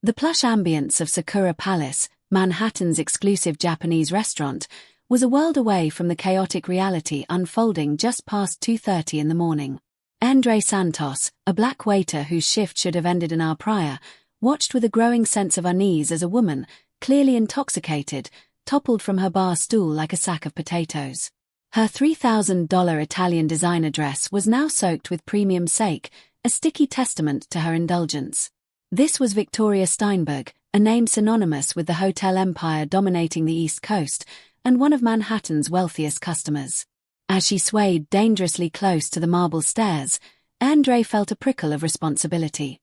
The plush ambience of Sakura Palace, Manhattan's exclusive Japanese restaurant, was a world away from the chaotic reality unfolding just past 2:30 in the morning. Andre Santos, a black waiter whose shift should have ended an hour prior, watched with a growing sense of unease as a woman, clearly intoxicated, toppled from her bar stool like a sack of potatoes. Her $3,000 Italian designer dress was now soaked with premium sake, a sticky testament to her indulgence. This was Victoria Steinberg, a name synonymous with the hotel empire dominating the East Coast, and one of Manhattan's wealthiest customers. As she swayed dangerously close to the marble stairs, Andre felt a prickle of responsibility.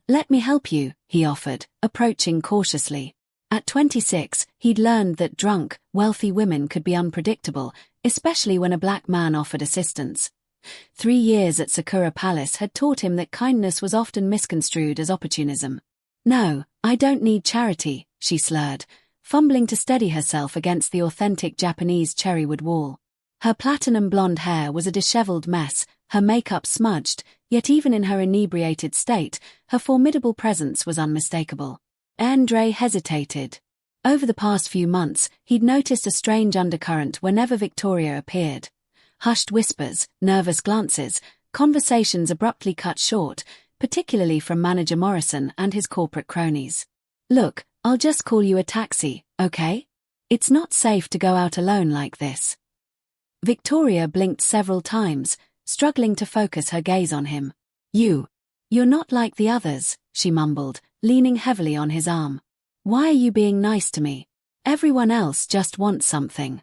Let me help you," he offered, approaching cautiously. At 26, he'd learned that drunk, wealthy women could be unpredictable, especially when a black man offered assistance. 3 years at Sakura Palace had taught him that kindness was often misconstrued as opportunism. "No, I don't need charity," she slurred, fumbling to steady herself against the authentic Japanese cherrywood wall. Her platinum blonde hair was a disheveled mess, her makeup smudged, yet even in her inebriated state, her formidable presence was unmistakable. Andre hesitated. Over the past few months, he'd noticed a strange undercurrent whenever Victoria appeared. Hushed whispers, nervous glances, conversations abruptly cut short, particularly from manager Morrison and his corporate cronies. "Look, I'll just call you a taxi, okay? It's not safe to go out alone like this." Victoria blinked several times, struggling to focus her gaze on him. You're not like the others," she mumbled, leaning heavily on his arm. "Why are you being nice to me? Everyone else just wants something."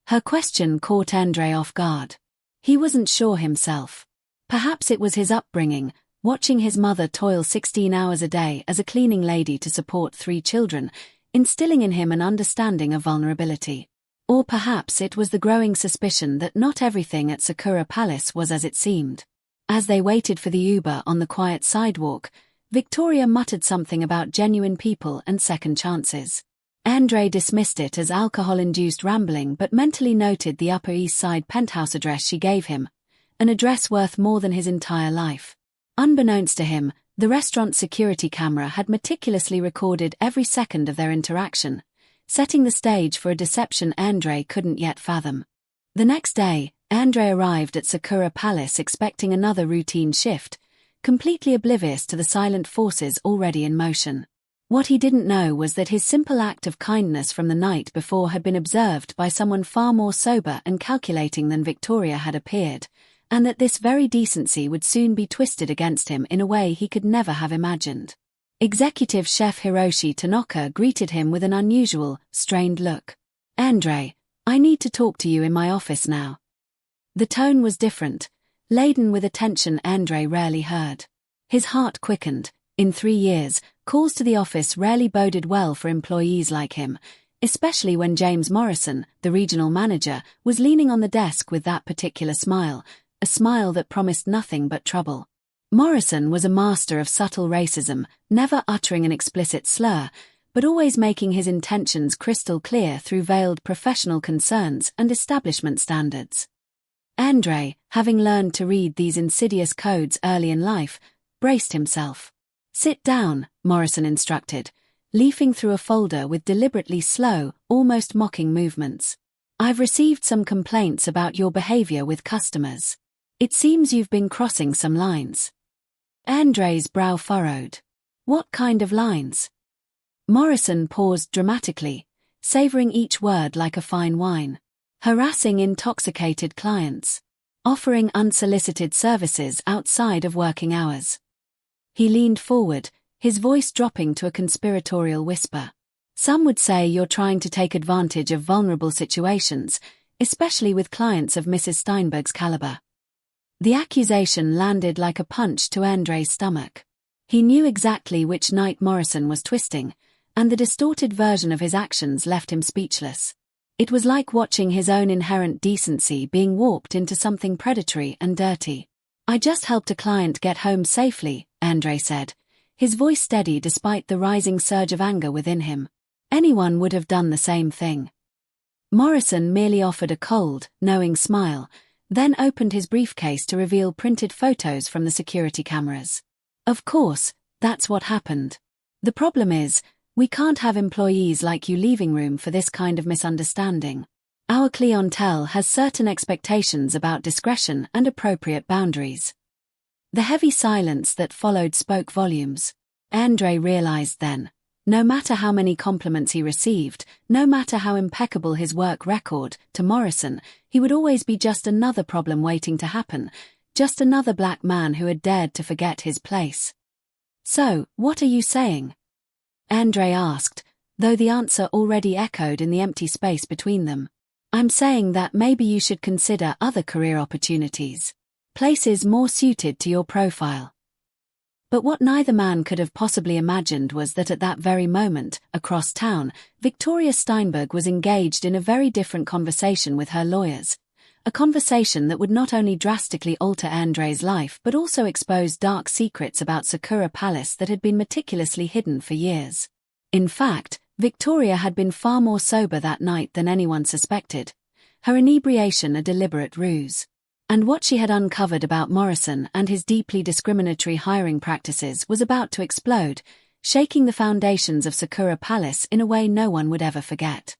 Her question caught Andre off guard. He wasn't sure himself. Perhaps it was his upbringing, watching his mother toil 16 hours a day as a cleaning lady to support 3 children, instilling in him an understanding of vulnerability. Or perhaps it was the growing suspicion that not everything at Sakura Palace was as it seemed. As they waited for the Uber on the quiet sidewalk, Victoria muttered something about genuine people and second chances. Andre dismissed it as alcohol-induced rambling but mentally noted the Upper East Side penthouse address she gave him, an address worth more than his entire life. Unbeknownst to him, the restaurant's security camera had meticulously recorded every second of their interaction, setting the stage for a deception Andre couldn't yet fathom. The next day, Andre arrived at Sakura Palace expecting another routine shift, completely oblivious to the silent forces already in motion. What he didn't know was that his simple act of kindness from the night before had been observed by someone far more sober and calculating than Victoria had appeared, and that this very decency would soon be twisted against him in a way he could never have imagined. Executive Chef Hiroshi Tanaka greeted him with an unusual, strained look. "Andre, I need to talk to you in my office now." The tone was different, laden with a tension Andre rarely heard. His heart quickened. In 3 years, calls to the office rarely boded well for employees like him, especially when James Morrison, the regional manager, was leaning on the desk with that particular smile, a smile that promised nothing but trouble. Morrison was a master of subtle racism, never uttering an explicit slur, but always making his intentions crystal clear through veiled professional concerns and establishment standards. Andre, having learned to read these insidious codes early in life, braced himself. "Sit down," Morrison instructed, leafing through a folder with deliberately slow, almost mocking movements. "I've received some complaints about your behavior with customers. It seems you've been crossing some lines." Andre's brow furrowed. "What kind of lines?" Morrison paused dramatically, savoring each word like a fine wine. "Harassing intoxicated clients. Offering unsolicited services outside of working hours." He leaned forward, his voice dropping to a conspiratorial whisper. "Some would say you're trying to take advantage of vulnerable situations, especially with clients of Mrs. Steinberg's caliber." The accusation landed like a punch to Andre's stomach. He knew exactly which night Morrison was twisting, and the distorted version of his actions left him speechless. It was like watching his own inherent decency being warped into something predatory and dirty. "I just helped a client get home safely," Andre said, his voice steady despite the rising surge of anger within him. Anyone would have done the same thing. Morrison merely offered a cold, knowing smile, then opened his briefcase to reveal printed photos from the security cameras. "Of course, that's what happened." The problem is, we can't have employees like you leaving room for this kind of misunderstanding. Our clientele has certain expectations about discretion and appropriate boundaries. The heavy silence that followed spoke volumes. Andre realized then, no matter how many compliments he received, no matter how impeccable his work record, to Morrison, he would always be just another problem waiting to happen, just another black man who had dared to forget his place. "So, what are you saying?" Andre asked, though the answer already echoed in the empty space between them. "I'm saying that maybe you should consider other career opportunities. Places more suited to your profile." But what neither man could have possibly imagined was that at that very moment, across town, Victoria Steinberg was engaged in a very different conversation with her lawyers. A conversation that would not only drastically alter Andre's life but also expose dark secrets about Sakura Palace that had been meticulously hidden for years. In fact, Victoria had been far more sober that night than anyone suspected, her inebriation a deliberate ruse. And what she had uncovered about Morrison and his deeply discriminatory hiring practices was about to explode, shaking the foundations of Sakura Palace in a way no one would ever forget.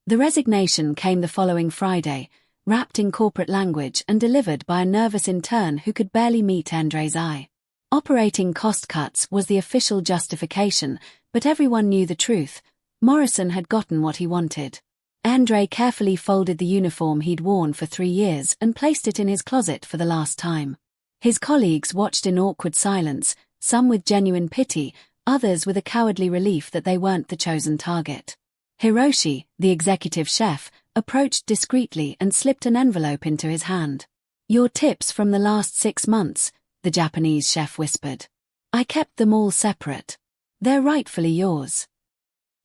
The resignation came the following Friday, wrapped in corporate language and delivered by a nervous intern who could barely meet Andre's eye. Operating cost cuts was the official justification, but everyone knew the truth. Morrison had gotten what he wanted. Andre carefully folded the uniform he'd worn for 3 years and placed it in his closet for the last time. His colleagues watched in awkward silence, some with genuine pity, others with a cowardly relief that they weren't the chosen target. Hiroshi, the executive chef, approached discreetly and slipped an envelope into his hand. "Your tips from the last 6 months," the Japanese chef whispered. "I kept them all separate. They're rightfully yours."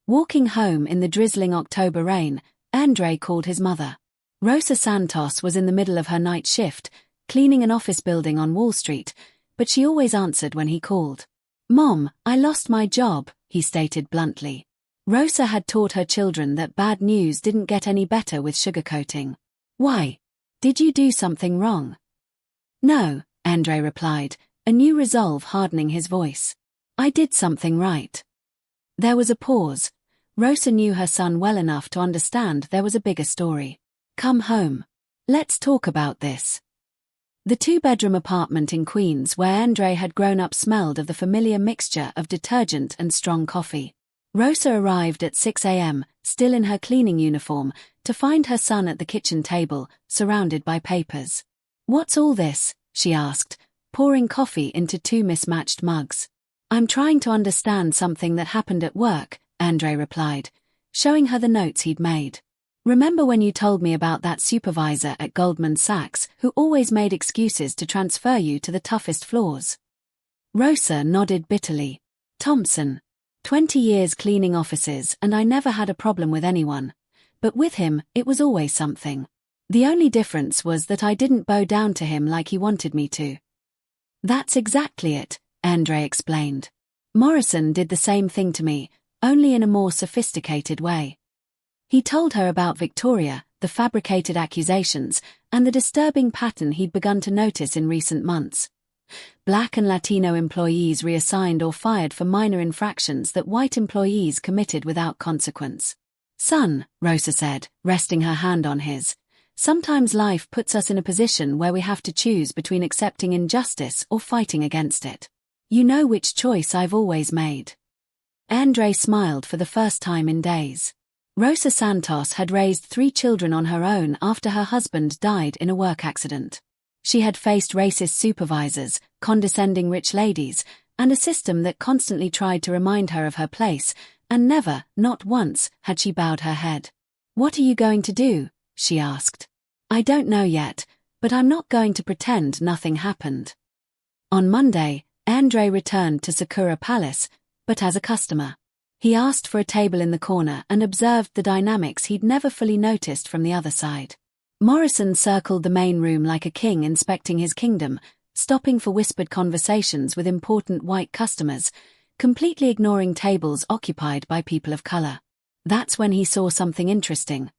Walking home in the drizzling October rain, Andre called his mother. Rosa Santos was in the middle of her night shift, cleaning an office building on Wall Street, but she always answered when he called. "Mom, I lost my job," he stated bluntly. Rosa had taught her children that bad news didn't get any better with sugarcoating. "Why? Did you do something wrong?" "No," Andre replied, a new resolve hardening his voice. "I did something right." There was a pause. Rosa knew her son well enough to understand there was a bigger story. "Come home. Let's talk about this." The 2-bedroom apartment in Queens where Andre had grown up smelled of the familiar mixture of detergent and strong coffee. Rosa arrived at 6 a.m., still in her cleaning uniform, to find her son at the kitchen table, surrounded by papers. "What's all this?" she asked, pouring coffee into 2 mismatched mugs. "I'm trying to understand something that happened at work," Andre replied, showing her the notes he'd made. "Remember when you told me about that supervisor at Goldman Sachs who always made excuses to transfer you to the toughest floors?" Rosa nodded bitterly. "Thompson. 20 years cleaning offices and I never had a problem with anyone. But with him, it was always something. The only difference was that I didn't bow down to him like he wanted me to." "That's exactly it," Andre explained. "Morrison did the same thing to me, only in a more sophisticated way." He told her about Victoria, the fabricated accusations, and the disturbing pattern he'd begun to notice in recent months. Black and Latino employees reassigned or fired for minor infractions that white employees committed without consequence. "Son," Rosa said, resting her hand on his, "sometimes life puts us in a position where we have to choose between accepting injustice or fighting against it. You know which choice I've always made." Andre smiled for the first time in days. Rosa Santos had raised 3 children on her own after her husband died in a work accident. She had faced racist supervisors, condescending rich ladies, and a system that constantly tried to remind her of her place, and never, not once, had she bowed her head. "What are you going to do?" she asked. "I don't know yet, but I'm not going to pretend nothing happened." On Monday, Andre returned to Sakura Palace, but as a customer. He asked for a table in the corner and observed the dynamics he'd never fully noticed from the other side. Morrison circled the main room like a king inspecting his kingdom, stopping for whispered conversations with important white customers, completely ignoring tables occupied by people of color. That's when he saw something interesting.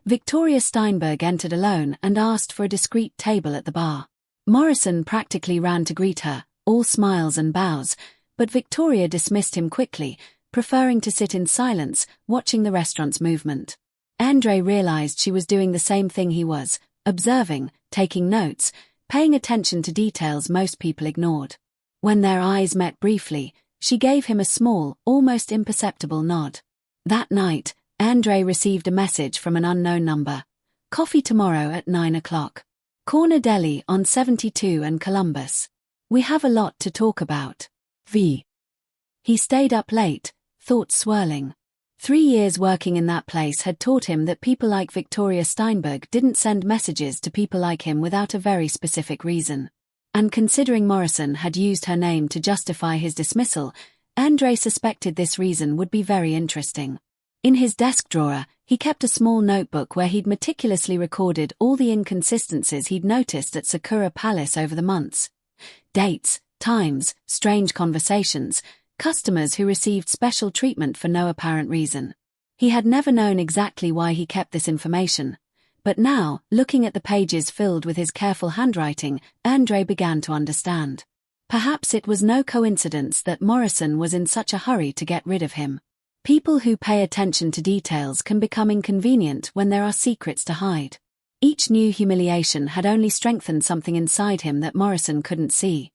Victoria Steinberg entered alone and asked for a discreet table at the bar. Morrison practically ran to greet her, all smiles and bows, But Victoria dismissed him quickly, preferring to sit in silence, watching the restaurant's movement. Andre realized she was doing the same thing he was, observing, taking notes, paying attention to details most people ignored. When their eyes met briefly, she gave him a small, almost imperceptible nod. That night, Andre received a message from an unknown number. Coffee tomorrow at 9 o'clock. Corner Deli on 72 and Columbus. We have a lot to talk about. V. He stayed up late, thoughts swirling. 3 years working in that place had taught him that people like Victoria Steinberg didn't send messages to people like him without a very specific reason. And considering Morrison had used her name to justify his dismissal, Andre suspected this reason would be very interesting. In his desk drawer, he kept a small notebook where he'd meticulously recorded all the inconsistencies he'd noticed at Sakura Palace over the months. Dates, times, strange conversations, customers who received special treatment for no apparent reason. He had never known exactly why he kept this information. But now, looking at the pages filled with his careful handwriting, Andre began to understand. Perhaps it was no coincidence that Morrison was in such a hurry to get rid of him. People who pay attention to details can become inconvenient when there are secrets to hide. Each new humiliation had only strengthened something inside him that Morrison couldn't see.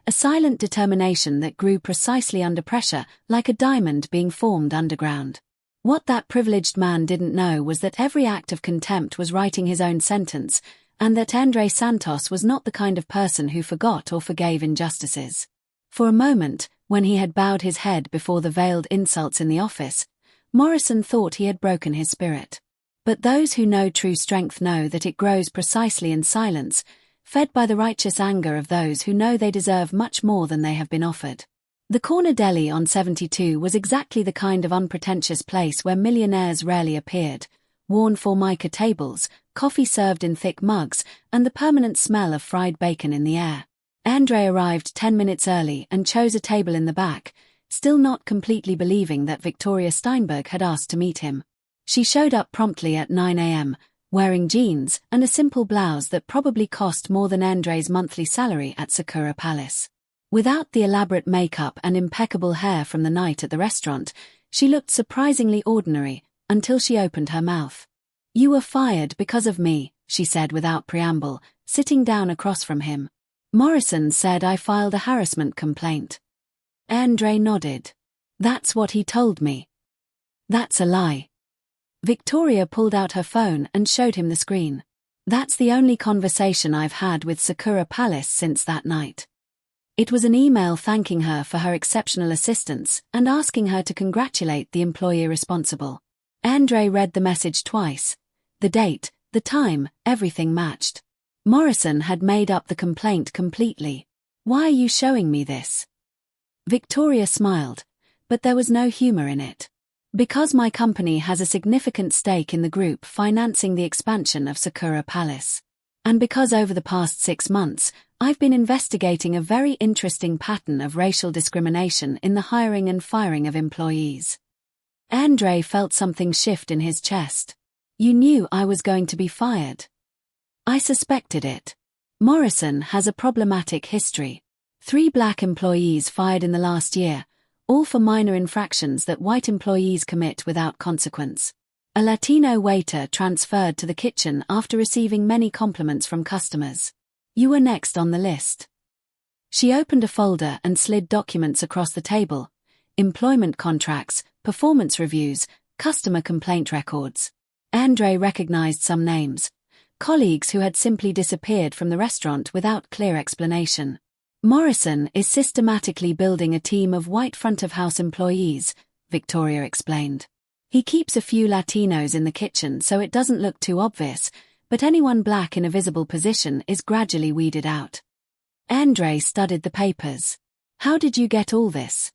A silent determination that grew precisely under pressure, like a diamond being formed underground. What that privileged man didn't know was that every act of contempt was writing his own sentence, and that Andre Santos was not the kind of person who forgot or forgave injustices. For a moment, when he had bowed his head before the veiled insults in the office, Morrison thought he had broken his spirit. But those who know true strength know that it grows precisely in silence, fed by the righteous anger of those who know they deserve much more than they have been offered. The Corner Deli on 72 was exactly the kind of unpretentious place where millionaires rarely appeared. Worn formica tables, coffee served in thick mugs, and the permanent smell of fried bacon in the air. Andre arrived 10 minutes early and chose a table in the back, still not completely believing that Victoria Steinberg had asked to meet him. She showed up promptly at 9 a.m., wearing jeans and a simple blouse that probably cost more than Andre's monthly salary at Sakura Palace. Without the elaborate makeup and impeccable hair from the night at the restaurant, she looked surprisingly ordinary, until she opened her mouth. "You were fired because of me," she said without preamble, sitting down across from him. "Morrison said I filed a harassment complaint." Andre nodded. "That's what he told me." "That's a lie." Victoria pulled out her phone and showed him the screen. "That's the only conversation I've had with Sakura Palace since that night." It was an email thanking her for her exceptional assistance and asking her to congratulate the employee responsible. Andre read the message twice. The date, the time, everything matched. Morrison had made up the complaint completely. "Why are you showing me this?" Victoria smiled, but there was no humor in it. "Because my company has a significant stake in the group financing the expansion of Sakura Palace. And because over the past 6 months, I've been investigating a very interesting pattern of racial discrimination in the hiring and firing of employees." Andre felt something shift in his chest. "You knew I was going to be fired." "I suspected it. Morrison has a problematic history. 3 black employees fired in the last year, all for minor infractions that white employees commit without consequence. A Latino waiter transferred to the kitchen after receiving many compliments from customers. You were next on the list." She opened a folder and slid documents across the table: employment contracts, performance reviews, customer complaint records. Andre recognized some names. Colleagues who had simply disappeared from the restaurant without clear explanation. "Morrison is systematically building a team of white front-of-house employees," Victoria explained. "He keeps a few Latinos in the kitchen so it doesn't look too obvious, but anyone black in a visible position is gradually weeded out." Andre studied the papers. "How did you get all this?"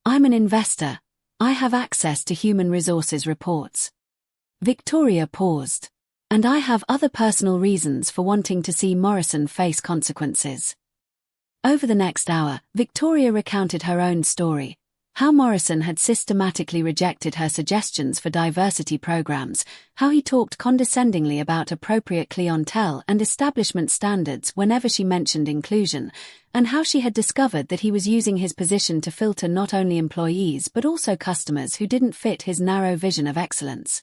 "I'm an investor. I have access to human resources reports." Victoria paused. "And I have other personal reasons for wanting to see Morrison face consequences." Over the next hour, Victoria recounted her own story, How Morrison had systematically rejected her suggestions for diversity programs, how he talked condescendingly about appropriate clientele and establishment standards whenever she mentioned inclusion, and how she had discovered that he was using his position to filter not only employees but also customers who didn't fit his narrow vision of excellence.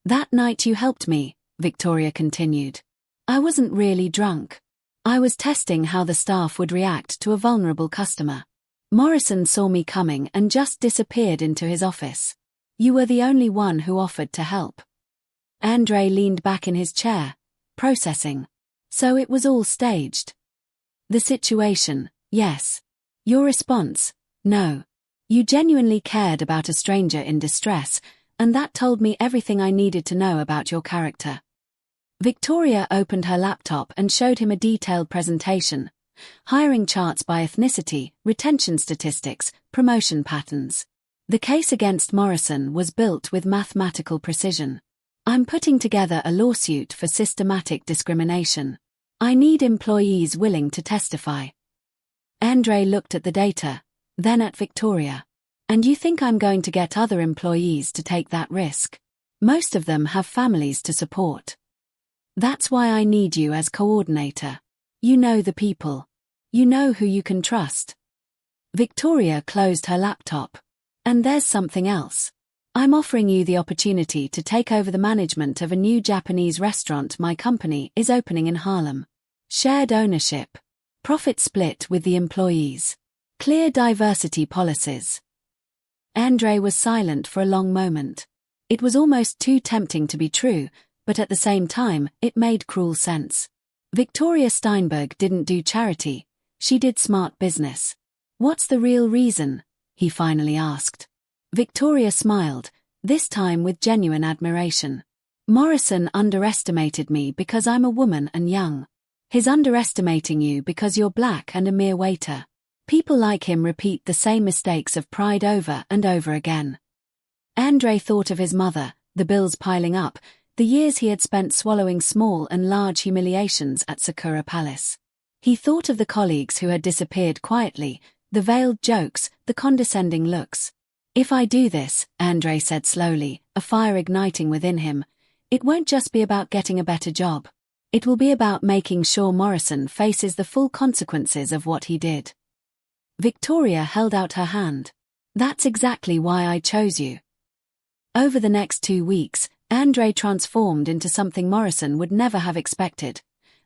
"That night you helped me," Victoria continued. "I wasn't really drunk. I was testing how the staff would react to a vulnerable customer. Morrison saw me coming and just disappeared into his office. You were the only one who offered to help." Andre leaned back in his chair, processing. "So it was all staged." "The situation, yes. Your response, no. You genuinely cared about a stranger in distress, and that told me everything I needed to know about your character." Victoria opened her laptop and showed him a detailed presentation. Hiring charts by ethnicity, retention statistics, promotion patterns. The case against Morrison was built with mathematical precision. "I'm putting together a lawsuit for systematic discrimination. I need employees willing to testify." Andre looked at the data, then at Victoria. "And you think I'm going to get other employees to take that risk? Most of them have families to support. That's why I need you as coordinator. You know the people. You know who you can trust." Victoria closed her laptop. "And there's something else. I'm offering you the opportunity to take over the management of a new Japanese restaurant my company is opening in Harlem. Shared ownership. Profit split with the employees. Clear diversity policies." Andre was silent for a long moment. It was almost too tempting to be true, but at the same time, it made cruel sense. Victoria Steinberg didn't do charity, she did smart business. "What's the real reason?" he finally asked. Victoria smiled, this time with genuine admiration. "Morrison underestimated me because I'm a woman and young. He's underestimating you because you're black and a mere waiter. People like him repeat the same mistakes of pride over and over again." Andre thought of his mother, the bills piling up, the years he had spent swallowing small and large humiliations at Sakura Palace. He thought of the colleagues who had disappeared quietly, the veiled jokes, the condescending looks. "If I do this," Andre said slowly, a fire igniting within him, "it won't just be about getting a better job. It will be about making sure Morrison faces the full consequences of what he did." Victoria held out her hand. "That's exactly why I chose you." Over the next 2 weeks, Andre transformed into something Morrison would never have expected,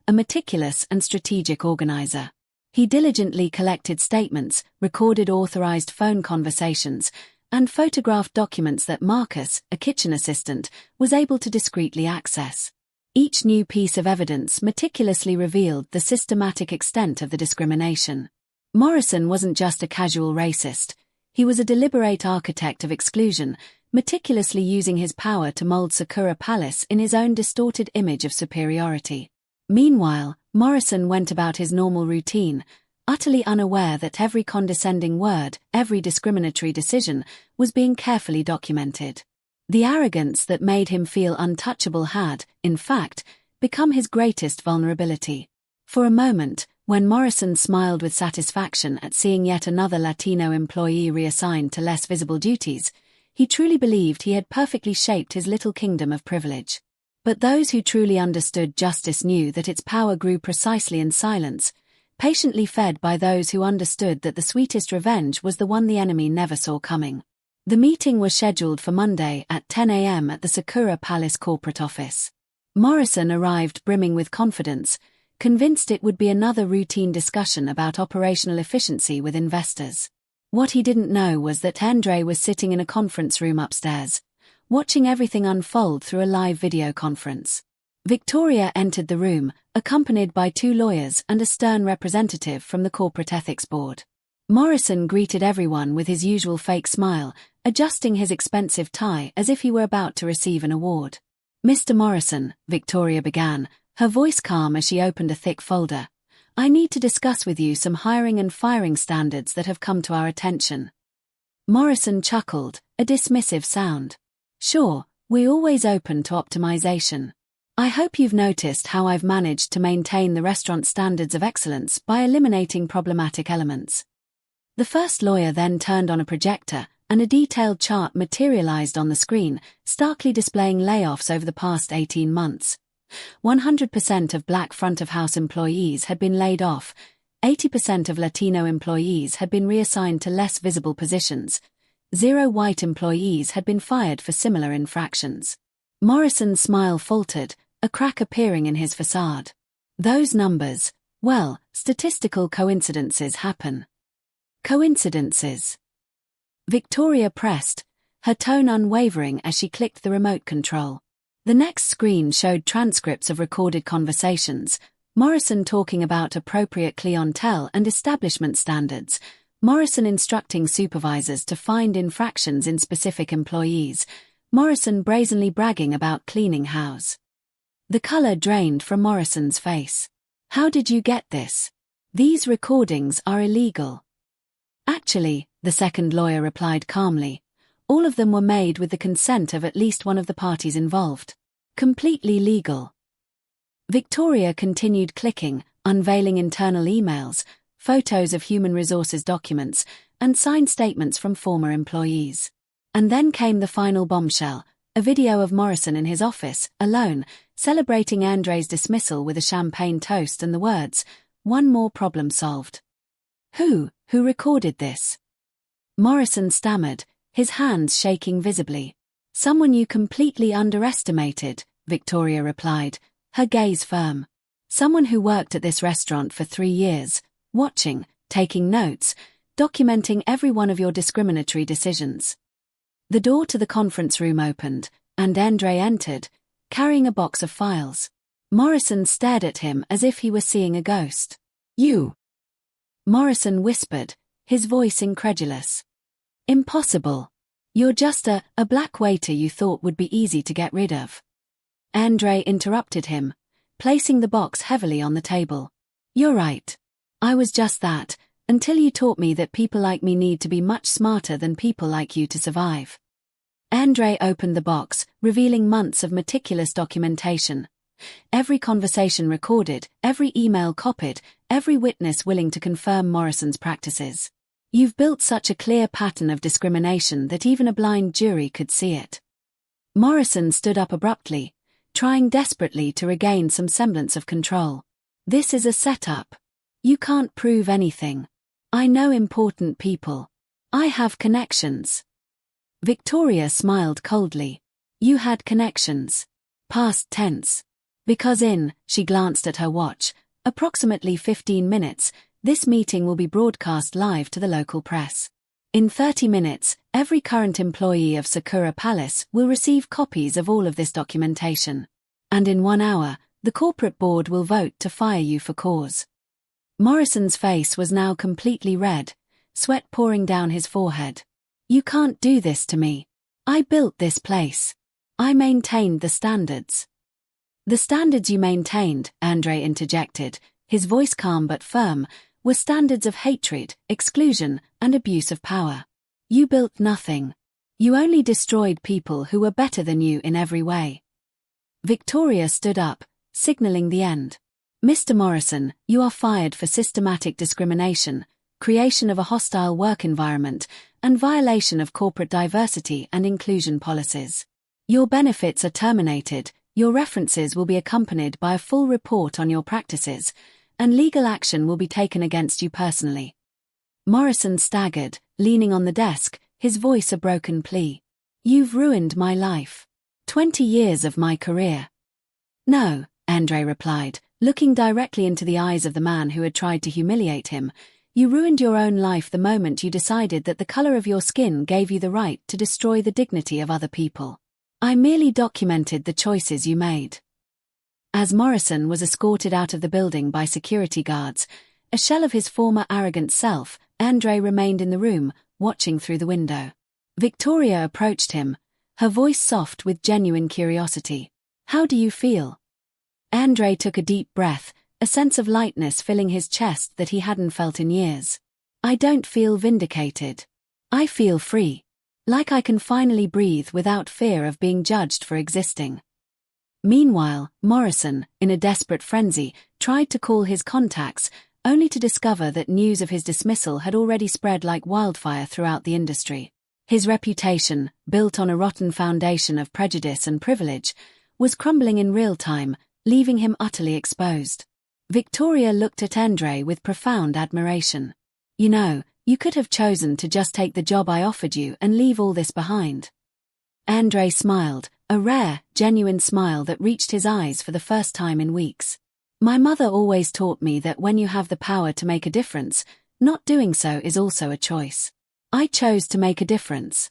a meticulous and strategic organizer. He diligently collected statements, recorded authorized phone conversations, and photographed documents that Marcus, a kitchen assistant, was able to discreetly access. Each new piece of evidence meticulously revealed the systematic extent of the discrimination. Morrison wasn't just a casual racist, he was a deliberate architect of exclusion, meticulously using his power to mold Sakura Palace in his own distorted image of superiority. Meanwhile, Morrison went about his normal routine, utterly unaware that every condescending word, every discriminatory decision, was being carefully documented. The arrogance that made him feel untouchable had, in fact, become his greatest vulnerability. For a moment, when Morrison smiled with satisfaction at seeing yet another Latino employee reassigned to less visible duties, he truly believed he had perfectly shaped his little kingdom of privilege. But those who truly understood justice knew that its power grew precisely in silence, patiently fed by those who understood that the sweetest revenge was the one the enemy never saw coming. The meeting was scheduled for Monday at 10 a.m. at the Sakura Palace corporate office. Morrison arrived brimming with confidence, convinced it would be another routine discussion about operational efficiency with investors. What he didn't know was that Andre was sitting in a conference room upstairs, watching everything unfold through a live video conference. Victoria entered the room, accompanied by 2 lawyers and a stern representative from the corporate ethics board. Morrison greeted everyone with his usual fake smile, adjusting his expensive tie as if he were about to receive an award. "Mr. Morrison," Victoria began, her voice calm as she opened a thick folder, "I need to discuss with you some hiring and firing standards that have come to our attention." Morrison chuckled, a dismissive sound. "Sure, we're always open to optimization. I hope you've noticed how I've managed to maintain the restaurant standards of excellence by eliminating problematic elements." The first lawyer then turned on a projector, and a detailed chart materialized on the screen, starkly displaying layoffs over the past 18 months. 100% of black front-of-house employees had been laid off, 80% of Latino employees had been reassigned to less visible positions, 0 white employees had been fired for similar infractions. Morrison's smile faltered, a crack appearing in his facade. Those numbers, well, statistical coincidences happen. Coincidences. Victoria pressed, her tone unwavering as she clicked the remote control. The next screen showed transcripts of recorded conversations, Morrison talking about appropriate clientele and establishment standards, Morrison instructing supervisors to find infractions in specific employees, Morrison brazenly bragging about cleaning house. The color drained from Morrison's face. How did you get this? These recordings are illegal. Actually, the second lawyer replied calmly, all of them were made with the consent of at least one of the parties involved. Completely legal. Victoria continued clicking, unveiling internal emails, photos of human resources documents, and signed statements from former employees. And then came the final bombshell, a video of Morrison in his office, alone, celebrating Andre's dismissal with a champagne toast and the words, "One more problem solved." Who recorded this? Morrison stammered, his hands shaking visibly. Someone you completely underestimated, Victoria replied, her gaze firm. Someone who worked at this restaurant for 3 years, watching, taking notes, documenting every one of your discriminatory decisions. The door to the conference room opened, and Andre entered, carrying a box of files. Morrison stared at him as if he were seeing a ghost. You? Morrison whispered, his voice incredulous. Impossible. You're just a black waiter you thought would be easy to get rid of. Andre interrupted him, placing the box heavily on the table. You're right. I was just that, until you taught me that people like me need to be much smarter than people like you to survive. Andre opened the box, revealing months of meticulous documentation. Every conversation recorded, every email copied, every witness willing to confirm Morrison's practices. You've built such a clear pattern of discrimination that even a blind jury could see it. Morrison stood up abruptly, trying desperately to regain some semblance of control. This is a setup. You can't prove anything. I know important people. I have connections. Victoria smiled coldly. You had connections. Past tense. Because she glanced at her watch, approximately 15 minutes, this meeting will be broadcast live to the local press. In 30 minutes, every current employee of Sakura Palace will receive copies of all of this documentation. And in 1 hour, the corporate board will vote to fire you for cause. Morrison's face was now completely red, sweat pouring down his forehead. You can't do this to me. I built this place. I maintained the standards. The standards you maintained, Andre interjected, his voice calm but firm, were standards of hatred, exclusion, and abuse of power. You built nothing. You only destroyed people who were better than you in every way. Victoria stood up, signaling the end. Mr. Morrison, you are fired for systematic discrimination, creation of a hostile work environment, and violation of corporate diversity and inclusion policies. Your benefits are terminated, your references will be accompanied by a full report on your practices, and legal action will be taken against you personally. Morrison staggered, leaning on the desk, his voice a broken plea. You've ruined my life. 20 years of my career. No, Andre replied, looking directly into the eyes of the man who had tried to humiliate him. You ruined your own life the moment you decided that the color of your skin gave you the right to destroy the dignity of other people. I merely documented the choices you made. As Morrison was escorted out of the building by security guards, a shell of his former arrogant self, Andre remained in the room, watching through the window. Victoria approached him, her voice soft with genuine curiosity. How do you feel? Andre took a deep breath, a sense of lightness filling his chest that he hadn't felt in years. I don't feel vindicated. I feel free. Like I can finally breathe without fear of being judged for existing. Meanwhile, Morrison, in a desperate frenzy, tried to call his contacts, only to discover that news of his dismissal had already spread like wildfire throughout the industry. His reputation, built on a rotten foundation of prejudice and privilege, was crumbling in real time, leaving him utterly exposed. Victoria looked at Andre with profound admiration. "You know, you could have chosen to just take the job I offered you and leave all this behind." Andre smiled, a rare, genuine smile that reached his eyes for the first time in weeks. "My mother always taught me that when you have the power to make a difference, not doing so is also a choice. I chose to make a difference."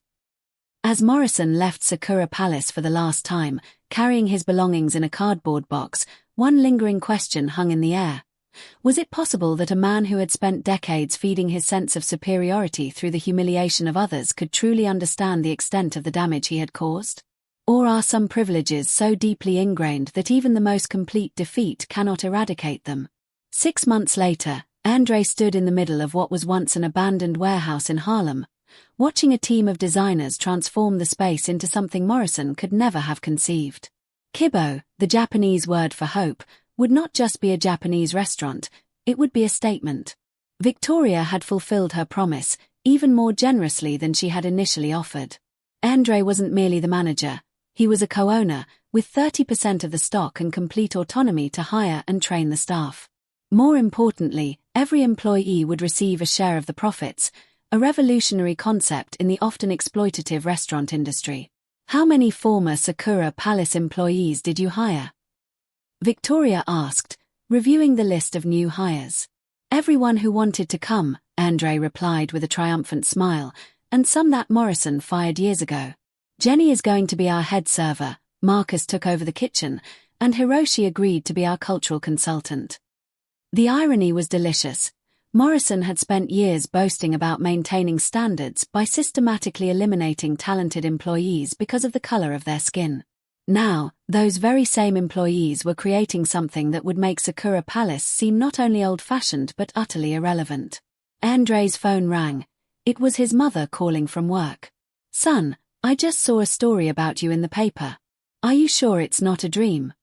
As Morrison left Sakura Palace for the last time, carrying his belongings in a cardboard box, one lingering question hung in the air. Was it possible that a man who had spent decades feeding his sense of superiority through the humiliation of others could truly understand the extent of the damage he had caused? Or are some privileges so deeply ingrained that even the most complete defeat cannot eradicate them? 6 months later, Andre stood in the middle of what was once an abandoned warehouse in Harlem, watching a team of designers transform the space into something Morrison could never have conceived. Kibo, the Japanese word for hope, would not just be a Japanese restaurant, it would be a statement. Victoria had fulfilled her promise, even more generously than she had initially offered. Andre wasn't merely the manager, he was a co-owner, with 30% of the stock and complete autonomy to hire and train the staff. More importantly, every employee would receive a share of the profits, a revolutionary concept in the often exploitative restaurant industry. "How many former Sakura Palace employees did you hire?" Victoria asked, reviewing the list of new hires. "Everyone who wanted to come," Andre replied with a triumphant smile, "and some that Morrison fired years ago. Jenny is going to be our head server, Marcus took over the kitchen, and Hiroshi agreed to be our cultural consultant." The irony was delicious. Morrison had spent years boasting about maintaining standards by systematically eliminating talented employees because of the color of their skin. Now, those very same employees were creating something that would make Sakura Palace seem not only old-fashioned but utterly irrelevant. Andre's phone rang. It was his mother calling from work. "Son, I just saw a story about you in the paper. Are you sure it's not a dream?"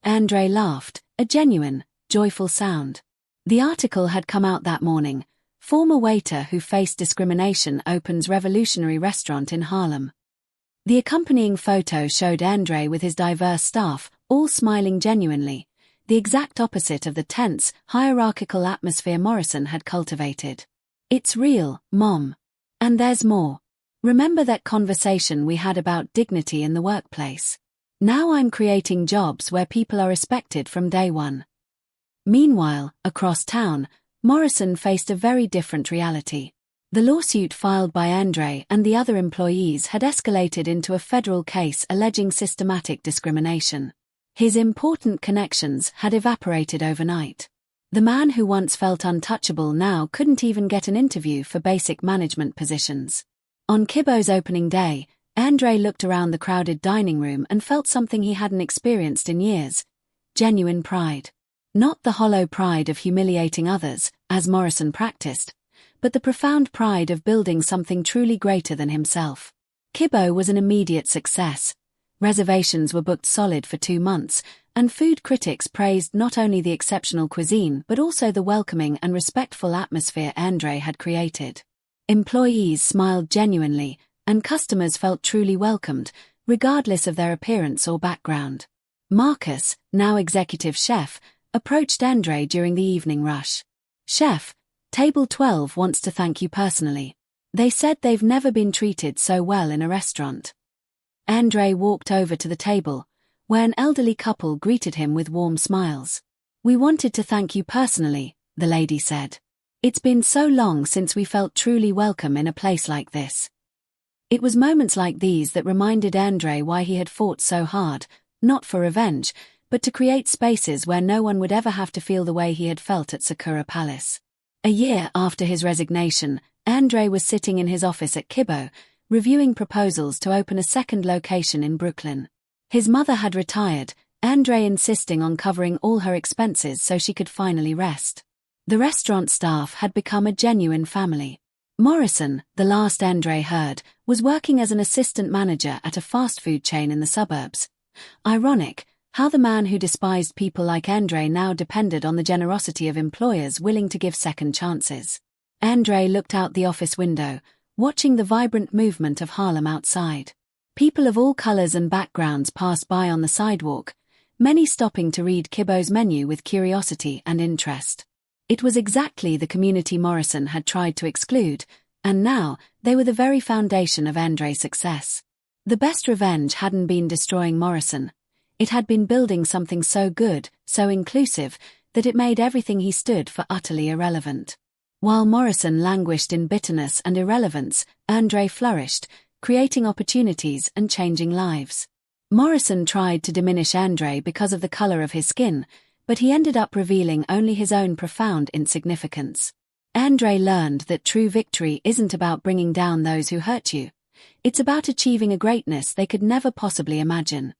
Andre laughed, a genuine, joyful sound. The article had come out that morning. Former waiter who faced discrimination opens revolutionary restaurant in Harlem. The accompanying photo showed Andre with his diverse staff, all smiling genuinely, the exact opposite of the tense, hierarchical atmosphere Morrison had cultivated. "It's real, Mom. And there's more. Remember that conversation we had about dignity in the workplace? Now I'm creating jobs where people are respected from day one." Meanwhile, across town, Morrison faced a very different reality. The lawsuit filed by Andre and the other employees had escalated into a federal case alleging systematic discrimination. His important connections had evaporated overnight. The man who once felt untouchable now couldn't even get an interview for basic management positions. On Kibo's opening day, Andre looked around the crowded dining room and felt something he hadn't experienced in years: genuine pride. Not the hollow pride of humiliating others, as Morrison practiced, but the profound pride of building something truly greater than himself. Kibo was an immediate success. Reservations were booked solid for 2 months, and food critics praised not only the exceptional cuisine but also the welcoming and respectful atmosphere Andre had created. Employees smiled genuinely, and customers felt truly welcomed, regardless of their appearance or background. Marcus, now executive chef, approached Andre during the evening rush. "Chef, Table 12 wants to thank you personally. They said they've never been treated so well in a restaurant." Andre walked over to the table, where an elderly couple greeted him with warm smiles. "We wanted to thank you personally," the lady said. "It's been so long since we felt truly welcome in a place like this." It was moments like these that reminded Andre why he had fought so hard, not for revenge, but to create spaces where no one would ever have to feel the way he had felt at Sakura Palace. A year after his resignation, Andre was sitting in his office at Kibo, reviewing proposals to open a second location in Brooklyn. His mother had retired, Andre insisting on covering all her expenses so she could finally rest. The restaurant staff had become a genuine family. Morrison, the last Andre heard, was working as an assistant manager at a fast food chain in the suburbs. Ironic, How the man who despised people like Andre now depended on the generosity of employers willing to give second chances. Andre looked out the office window, watching the vibrant movement of Harlem outside. People of all colors and backgrounds passed by on the sidewalk, many stopping to read Kibbo's menu with curiosity and interest. It was exactly the community Morrison had tried to exclude, and now they were the very foundation of Andre's success. The best revenge hadn't been destroying Morrison. It had been building something so good, so inclusive, that it made everything he stood for utterly irrelevant. While Morrison languished in bitterness and irrelevance, Andre flourished, creating opportunities and changing lives. Morrison tried to diminish Andre because of the color of his skin, but he ended up revealing only his own profound insignificance. Andre learned that true victory isn't about bringing down those who hurt you. It's about achieving a greatness they could never possibly imagine.